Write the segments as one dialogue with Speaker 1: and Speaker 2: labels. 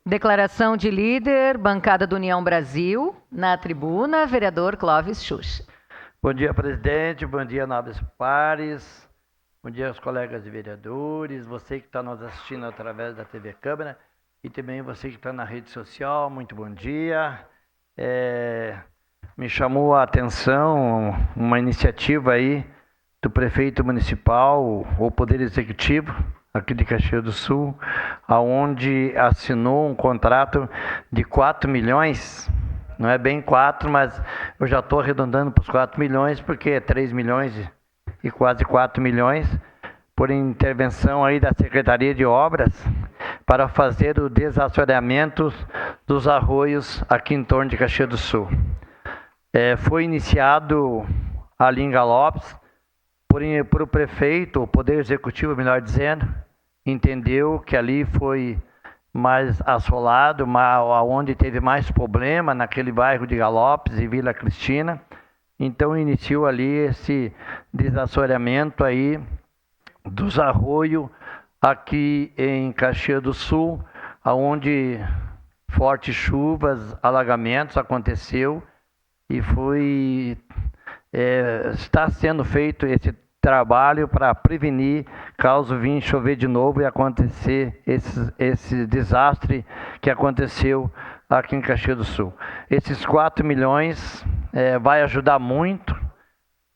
Speaker 1: Declaração de líder, bancada do União Brasil. Na tribuna, vereador Clóvis Xuxa.
Speaker 2: Bom dia, presidente. Bom dia, nobres pares. Bom dia aos colegas vereadores. Você que está nos assistindo através da TV Câmara e também você que está na rede social. Muito bom dia. Me chamou a atenção uma iniciativa aí do prefeito municipal, ou Poder Executivo, aqui de Caxias do Sul, aonde assinou um contrato de 4 milhões, não é bem 4, mas eu já estou arredondando para os 4 milhões, porque é 3 milhões e quase 4 milhões, por intervenção aí da Secretaria de Obras, para fazer o desassoreamento dos arroios aqui em torno de Caxias do Sul. Foi iniciado ali em Galopes, por o prefeito, o Poder Executivo, melhor dizendo, entendeu que ali foi mais assolado, onde teve mais problema, naquele bairro de Galopes e Vila Cristina. Então iniciou ali esse desassoreamento aí dos arroios aqui em Caxias do Sul, onde fortes chuvas, alagamentos aconteceu e está sendo feito esse trabalho para prevenir caso vir chover de novo e acontecer esse desastre que aconteceu aqui em Caxias do Sul. Esses 4 milhões vai ajudar muito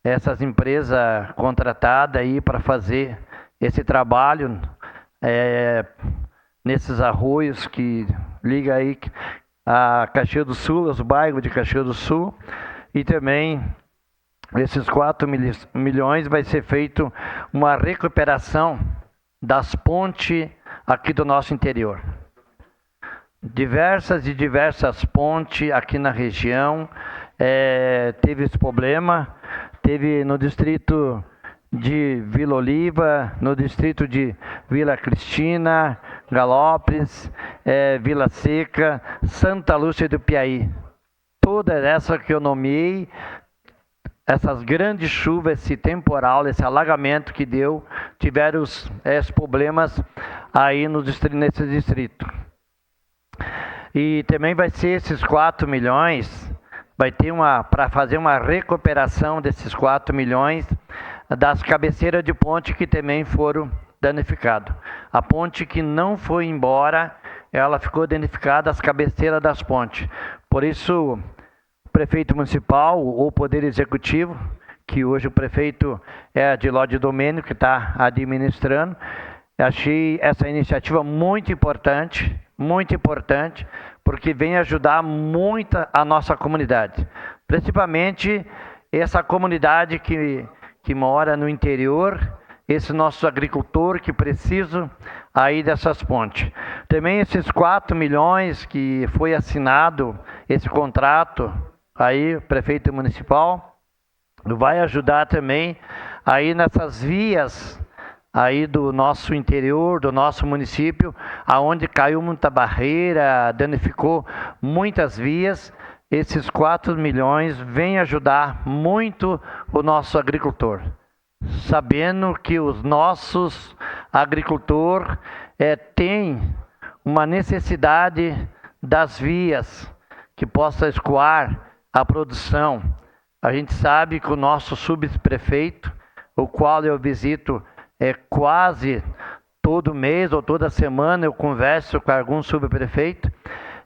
Speaker 2: essas empresas contratadas aí para fazer esse trabalho nesses arroios que liga aí a Caxias do Sul, os bairros de Caxias do Sul, e também esses 4 milhões vai ser feito uma recuperação das pontes aqui do nosso interior. Diversas pontes aqui na região, teve esse problema, teve no distrito de Vila Oliva, no distrito de Vila Cristina, Galopes, Vila Seca, Santa Lúcia do Piauí. Toda essa que eu nomeei, essas grandes chuvas, esse temporal, esse alagamento que deu, tiveram esses problemas aí nesse distrito. E também vai ser esses 4 milhões, vai ter para fazer uma recuperação desses 4 milhões das cabeceiras de ponte que também foram danificadas. A ponte que não foi embora, ela ficou danificada, as cabeceiras das pontes. Por isso, prefeito municipal ou Poder Executivo, que hoje o prefeito é Adilódio Domênico, que está administrando. Achei essa iniciativa muito importante, porque vem ajudar muito a nossa comunidade. Principalmente essa comunidade que mora no interior, esse nosso agricultor que precisa aí dessas pontes. Também esses 4 milhões que foi assinado, esse contrato, aí, prefeito municipal, vai ajudar também aí nessas vias aí do nosso interior, do nosso município, aonde caiu muita barreira, danificou muitas vias. Esses 4 milhões vêm ajudar muito o nosso agricultor, sabendo que os nossos agricultores têm uma necessidade das vias que possa escoar a produção. A gente sabe que o nosso subprefeito, o qual eu visito quase todo mês ou toda semana, eu converso com algum subprefeito,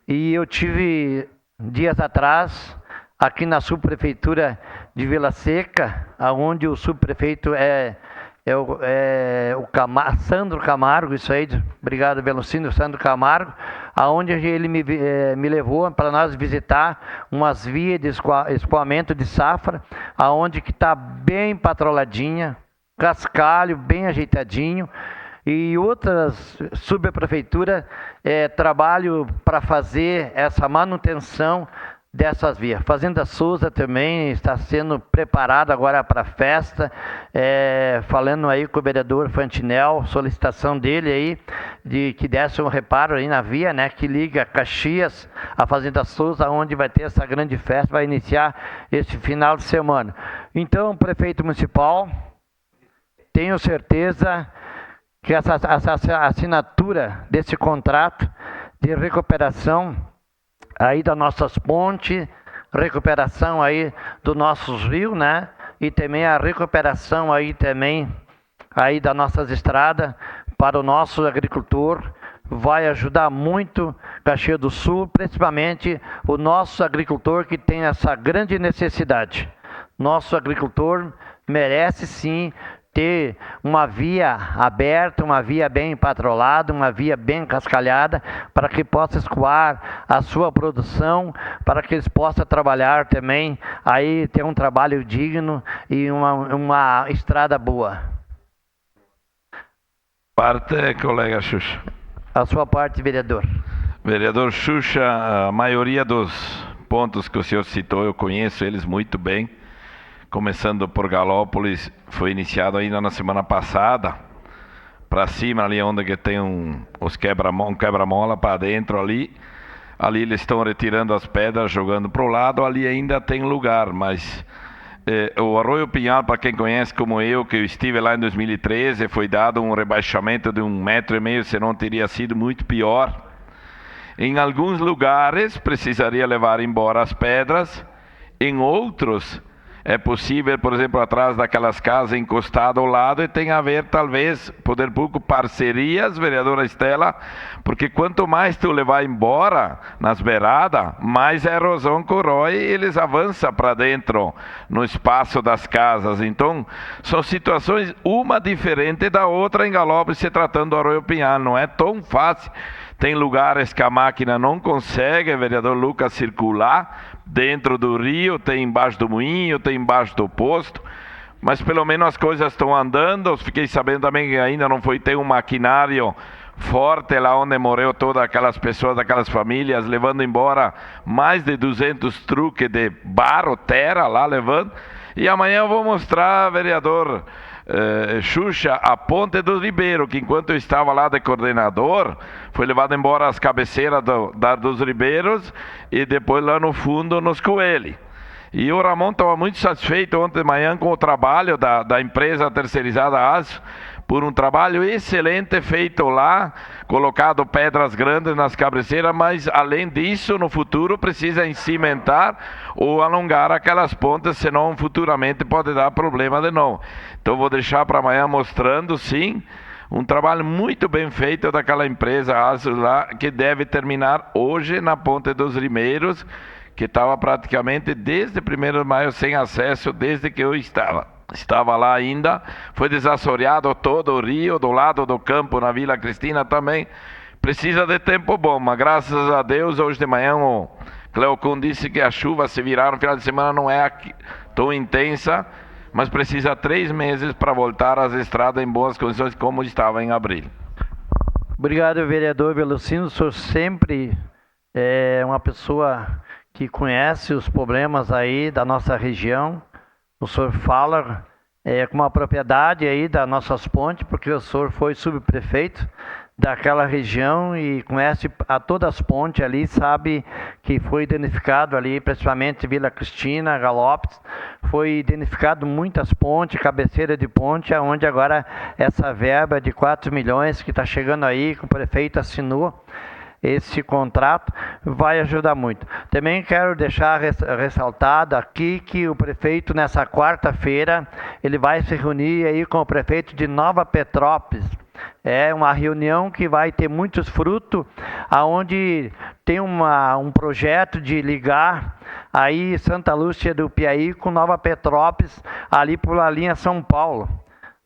Speaker 2: e eu tive dias atrás aqui na subprefeitura de Vila Seca, onde o subprefeito Sandro Camargo, isso aí, obrigado Velocino, Sandro Camargo, aonde ele me levou para nós visitar umas vias de escoamento de safra, aonde que está bem patroladinha, cascalho bem ajeitadinho, e outras subprefeituras trabalham para fazer essa manutenção dessas vias. Fazenda Souza também está sendo preparada agora para a festa, falando aí com o vereador Fantinel, solicitação dele aí, de que desse um reparo aí na via, né, que liga Caxias a Fazenda Souza, onde vai ter essa grande festa, vai iniciar esse final de semana. Então, prefeito municipal, tenho certeza que essa assinatura desse contrato de recuperação aí das nossas pontes, recuperação aí dos nossos rios, né? E também a recuperação aí também aí das nossas estradas para o nosso agricultor. Vai ajudar muito Caxias do Sul, principalmente o nosso agricultor que tem essa grande necessidade. Nosso agricultor merece sim ter uma via aberta, uma via bem patrolada, uma via bem cascalhada, para que possa escoar a sua produção, para que eles possam trabalhar também, aí ter um trabalho digno e uma estrada boa.
Speaker 3: Parte, colega Xuxa.
Speaker 2: A sua parte, vereador.
Speaker 3: Vereador Xuxa, a maioria dos pontos que o senhor citou, eu conheço eles muito bem. Começando por Galópolis, foi iniciado ainda na semana passada. Para cima, ali onde que tem os quebra-mola para dentro ali. Ali eles estão retirando as pedras, jogando para o lado. Ali ainda tem lugar, mas... o Arroio Pinhal, para quem conhece como eu, que eu estive lá em 2013, foi dado um rebaixamento de 1,5 metro, senão teria sido muito pior. Em alguns lugares precisaria levar embora as pedras, em outros é possível, por exemplo, atrás daquelas casas encostadas ao lado, e tem a ver, talvez, poder público, parcerias, vereadora Estela, porque quanto mais tu levar embora nas beiradas, mais a erosão corrói e eles avançam para dentro, no espaço das casas. Então, são situações, uma diferente da outra em Galópolis, se tratando do Arroio Pinhal. Não é tão fácil. Tem lugares que a máquina não consegue, vereador Lucas, circular dentro do rio, tem embaixo do moinho, tem embaixo do posto, mas pelo menos as coisas estão andando. Fiquei sabendo também que ainda não foi ter um maquinário forte lá onde morreu todas aquelas pessoas, aquelas famílias, levando embora mais de 200 truques de barro, terra lá levando. E amanhã eu vou mostrar, vereador Xuxa, a Ponte do Ribeiro, que enquanto eu estava lá de coordenador, foi levado embora as cabeceiras dos ribeiros e depois lá no fundo nos coelhos. E o Ramon estava muito satisfeito ontem de manhã com o trabalho da empresa terceirizada ASF, por um trabalho excelente feito lá, colocado pedras grandes nas cabeceiras, mas além disso, no futuro precisa cimentar ou alongar aquelas pontes, senão futuramente pode dar problema de novo. Então vou deixar para amanhã mostrando, sim, um trabalho muito bem feito daquela empresa lá, que deve terminar hoje na Ponte dos Rimeiros, que estava praticamente desde 1º de maio sem acesso, desde que eu estava lá ainda. Foi desassoreado todo o rio, do lado do campo, na Vila Cristina também. Precisa de tempo bom, mas graças a Deus, hoje de manhã o Cleocum disse que a chuva, se virar no final de semana, não é tão intensa, mas precisa 3 meses para voltar às estradas em boas condições, como estava em abril.
Speaker 2: Obrigado, vereador Velocino. O senhor sempre é uma pessoa que conhece os problemas aí da nossa região. O senhor fala com uma propriedade aí das nossas pontes, porque o senhor foi subprefeito daquela região e conhece a todas as pontes ali, sabe que foi danificado ali, principalmente Vila Cristina, Galópolis, foi danificado muitas pontes, cabeceira de ponte, onde agora essa verba de 4 milhões que está chegando aí, que o prefeito assinou, esse contrato vai ajudar muito. Também quero deixar ressaltado aqui que o prefeito, nessa quarta-feira, ele vai se reunir aí com o prefeito de Nova Petrópolis. É uma reunião que vai ter muitos frutos, aonde tem um projeto de ligar aí Santa Lúcia do Piauí com Nova Petrópolis, ali pela linha São Paulo.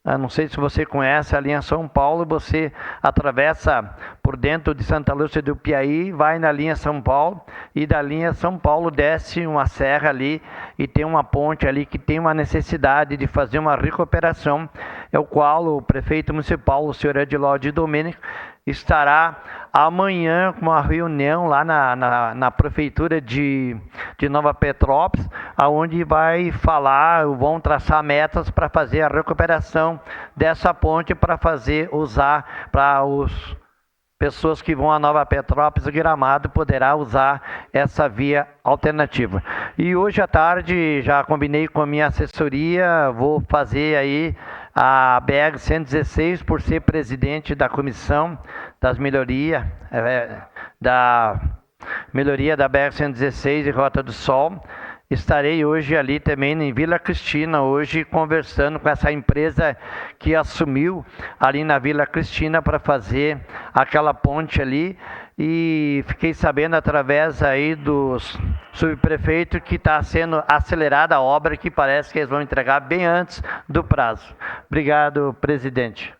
Speaker 2: Eu não sei se você conhece a linha São Paulo, você atravessa por dentro de Santa Lúcia do Piauí, vai na linha São Paulo, e da linha São Paulo desce uma serra ali e tem uma ponte ali que tem uma necessidade de fazer uma recuperação, é o qual o prefeito municipal, o senhor Edilódio Domênico, estará amanhã com uma reunião lá na prefeitura de Nova Petrópolis, aonde vai falar, vão traçar metas para fazer a recuperação dessa ponte, para usar para os pessoas que vão a Nova Petrópolis, Gramado, poderá usar essa via alternativa. E hoje à tarde já combinei com a minha assessoria, vou fazer aí a BR-116, por ser presidente da comissão das melhorias da melhoria da BR-116 e Rota do Sol. Estarei hoje ali também em Vila Cristina, hoje conversando com essa empresa que assumiu ali na Vila Cristina para fazer aquela ponte ali, e fiquei sabendo através aí do subprefeito que está sendo acelerada a obra, que parece que eles vão entregar bem antes do prazo. Obrigado, presidente.